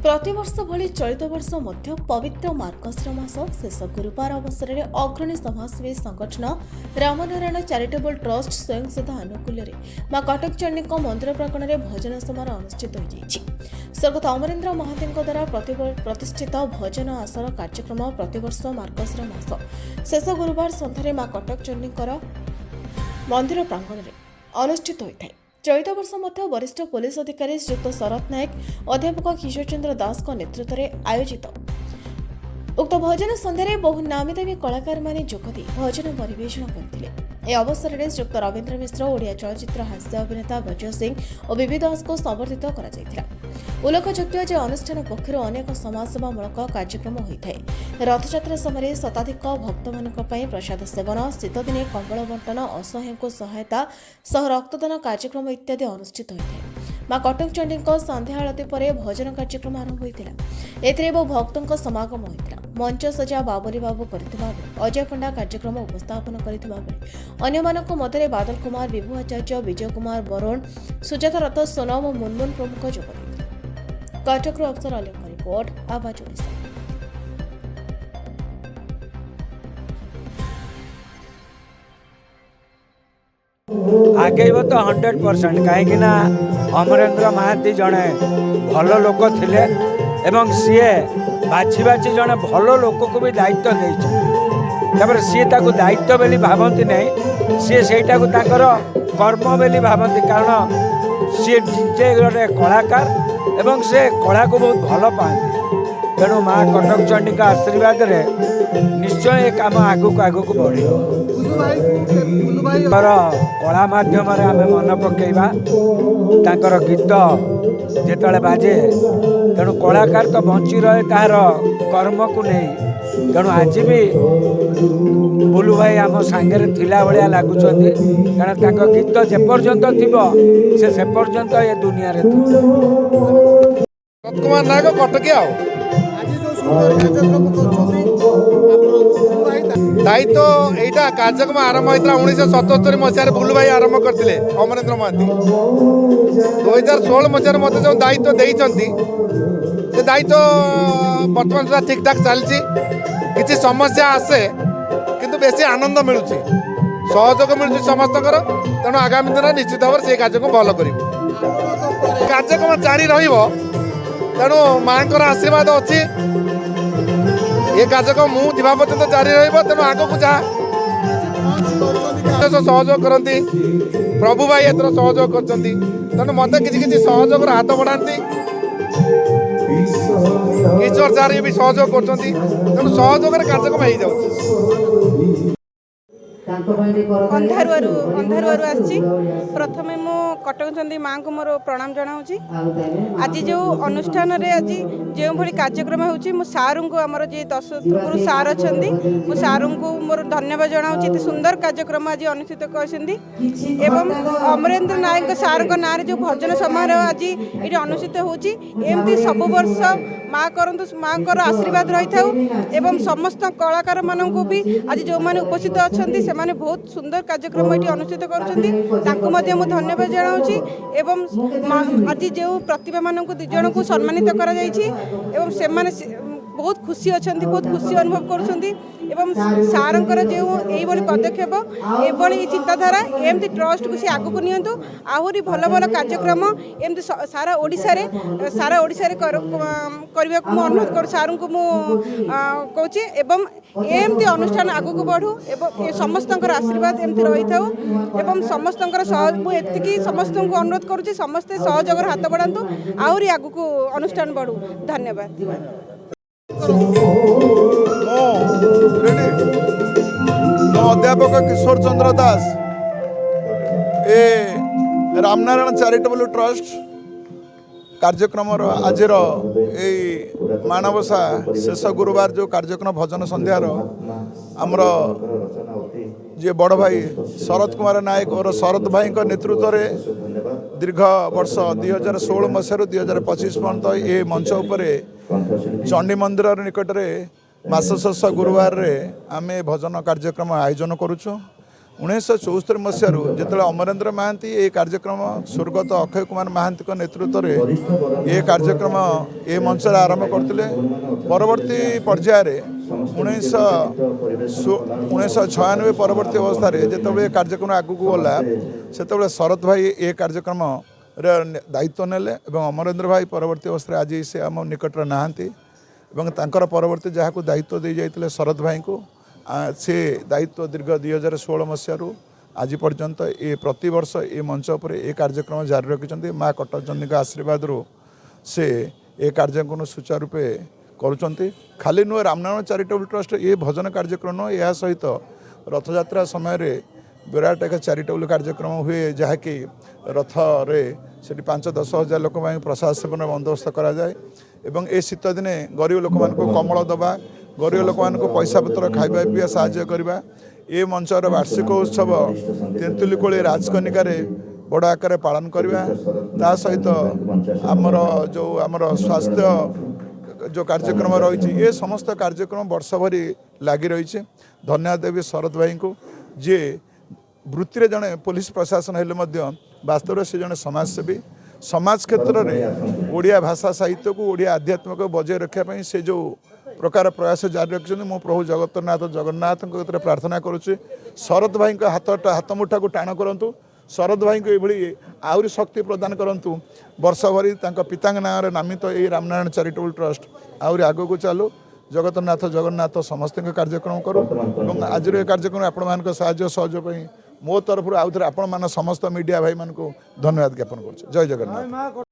प्रतिवर्ष भली चलित वर्ष मध्य पवित्र मार्गशीर मास शेष गुरुवार अवसर में अग्रणी समाजसेवी संगठन रामनारायण चैरिटेबल ट्रस्ट स्वयंसिद्ध आनुकूल्य मां कटक चंडी मंदिर प्रांगण में भजन समारोह अनुष्ठित हो स्वर्गत अमरेन्द्र महांती द्वारा प्रतिष्ठित भजन आसन कार्यक्रम प्रतिवर्ष मार्गशीर मास शेष गुरुवार सन्धार मां कटक चंडी मंदिर प्रांगण में अनुष्ठित होता है। चलित वर्ष मध्य वरिष्ठ पुलिस अधिकारी श्रीयुक्त शरद नायक अध्यापक किशोर चंद्र दास नेतृत्व में आयोजित उक्त भजन सन्धार बहु नामी दामी कलाकार माने जोगदी भजन परिवेषण करते। अवसर में श्रीयुक्त रवींद्र मिश्र ओडिया चलचित्र हास्य अभिनेता बजय सिंह और बीबी दास को संबर्धित कर उल्लेखযোग्य जे अनुष्ठान पक्षर अनेक समाजसेवामूलक कार्यक्रम होता है। रथयात्रा समय शताधिक भक्त मानी प्रसाद सेवन शीत दिने कंबल बंटन असहाय को सहायता सह रक्तदान कार्यक्रम इत्यादि अनुष्ठित होता है। मां कटक चंडी संध्या आरती पर भजन कार्यक्रम आरंभ होता भक्तों समागम होता। मंच सजा बाबरी बाबू अजय पंडा कार्यक्रम उपस्थापन कर बादल कुमार विभु आचार्य विजय कुमार बरुण सुजाता रथ सोनम और मुनमुन प्रमुख जोग कटक अफसर अली रिपोर्ट आवाज ओडिशा। आगे तो 100% कहीं अमरेन्द्र महांती जड़े भल लोक थिले एवं सीए बाछी बाछी जड़े भल लोक को भी दायित्व देपर सी दायित्व बोली भावती नहीं सी से कर्म बोली भावती कारण सी जे गोटे कलाकार एवं से कला को बहुत भल पाती। तेणु माँ कटक चंडी का आशीर्वाद रे निश्चय काम आगक आगक बढ़ कला मध्यम आम मन पकेवा तांकर गीत जिते बाजे तेणु कलाकार तो बंची रहे तार कर्म को नहीं। तेणु आज भी बुलू भाई आम सांगे थिला भाया लगुच कारण गीत जेपर्यंत थी से पर्यंत ये दुनिया कुमार नायक कटकिया दायित्व यहाँ कार्यक्रम आरंभ होता 1977 मसीह बुलू भाई आरंभ करते अमरेन्द्र महांती 2016 मसीह मत जो दायित्व देते दायित्व बर्तमान सुधा ठीक ठाक चलती किसी समस्या आसे किंतु बेसी आनंद मिलूँ सहयोग मिलूँ समस्त तेणु आगामी दिन निश्चित भाव से कार्यक्रम भल कर कार्यक्रम जारी तेणु माँ को आशीर्वाद अच्छी ये कार्यक्रम मुझा पर्यटन जारी रेणु आग को जहाँ सहयोग करती प्रभु भाई एथर सहयोग कर मत कि सहयोग हाथ बढ़ाती किशोर चार भी सहयोग कर सहयोग कार्यक्रम हो जाऊँ अंधारुआरू आसी प्रथमे मु कटक चंदी माँ को मोर प्रणाम जनाऊँगी। आज जो अनुष्ठान रे आज जो भली कार्यक्रम हो सारू को आमर जी 10 गुरु सार अच्छा मु सारू को मोर धन्यवाद जनाऊँगी। सुंदर कार्यक्रम आज अनुष्ठित करछंदी एवं अमरेन्द्र नायक सार ना जो भजन समारोह आज ये अनुष्ठित होमती सब वर्ष माँ करतु माँ को आशीर्वाद रही था एवं समस्त कलाकार मानू भी आज जो मैंने उपस्थित अच्छा से बहुत सुंदर कार्यक्रम ये अनुष्ठित कर धन्यवाद जनाऊँगी एवं आज जो प्रतिभा मानक दिजन को सम्मानित कर बहुत खुशी अच्छा बहुत खुशी अनुभव कर सारंकर जो यही पदक्षेप ये चिंताधारा एमती ट्रस्ट को सी आग को नियंतु आहरी भल भल कार्यक्रम एमती सारा ओडिशा करने को अनुरोध कर सारू को मुझे एवं एमती अनुष्ठान आग को बढ़ू एवं समस्त आशीर्वाद एमती रही था एवं समस्त मुझे समस्त को अनुरोध करुँच समस्ते सहयोग हाथ बढ़ातु आहरी आग को अनुष्ठान बढ़ू। धन्यवाद। अध्यापक किशोर चंद्र दास ए रामनारायण चैरिटेबल ट्रस्ट कार्यक्रम आज मानवसा शेष गुरुवार जो कार्यक्रम भजन सन्ध्यार आमर जे बड़ भाई शरद कुमार नायक और शरद भाई नेतृत्व में दीर्घ वर्ष 2016 मसीह 2025 पर्यंत ये मंच उपर चंडी मंदिर निकट में मास शेष गुरुवार रे आमे भजन कार्यक्रम आयोजन करुचु 1974 मसीह जो अमरेन्द्र महांती ये कार्यक्रम स्वर्गत अक्षय कुमार महांती नेतृत्व में ये कार्यक्रम ये मंच आरंभ करते परवर्ती पर्यायर 1996 परवर्ती अवस्था जो कार्यक्रम आगू गला से शरद भाई ये कार्यक्रम दायित्व नेले अमरेन्द्र भाई परवर्ती अवस्था आज से आम निकट नहांती परवर्ती जहाँ दायित्व दे जाते शरद भाई को से दायित्व दीर्घ 2016 मसीह आज पर्यंत ये प्रतिवर्ष ये मंच पर ये कार्यक्रम जारी रखिंट माँ कटकचंडी का आशीर्वाद से ये कार्यक्रम सुचारूपे करुँच खाली नुह रामनारायण चैरिटेबल ट्रस्ट ये भजन कार्यक्रम यह सहित रथयात्रा समय विराट एक चैरिटेबल कार्यक्रम हुए जहाँकि रथ रे 5-10 हजार लोक प्रसाद सेवन बंदोबस्त कराए एवं ए शीत दिने गरीब लोक कमल दबा गरीब लोक पैसा पत्र खाଇବା पिया साहाय्य करवा ये मंचर वार्षिक उत्सव तेंतुलीकोली राजकनिकार बड़ आकार पालन करवा ता सहित आमर जो आमर स्वास्थ्य जो कार्यक्रम रही ये समस्त कार्यक्रम वर्ष भरी लगी रही धन्यवाद देवी शरद भाई को जे वृत्ति जड़े पुलिस प्रशासन हेले वास्तव से जड़े समाजसेवी समाज क्षेत्र में ओडिया भाषा साहित्य को ओडिया आध्यात्म को बजाय रखापी से जो प्रकार प्रयास जारी रखिंट मो प्रभु जगन्नाथ जगन्नाथ प्रार्थना करुच्ची शरद भाई हाथ मुठा को टाण करूँ शरद भाई को ये आहरी शक्ति प्रदान करूँ वर्ष भरी पिता नाँ नामित ये रामनारायण चैरिटेबल ट्रस्ट आहरी आग को चलू जगन्नाथ जगन्नाथ समस्त कार्यक्रम करूँ आज कार्यक्रम आपण सहयोग मो तरफ आउ थे आपण समस्त मीडिया भाई मान को धन्यवाद ज्ञापन कर जय जगन्नाथ।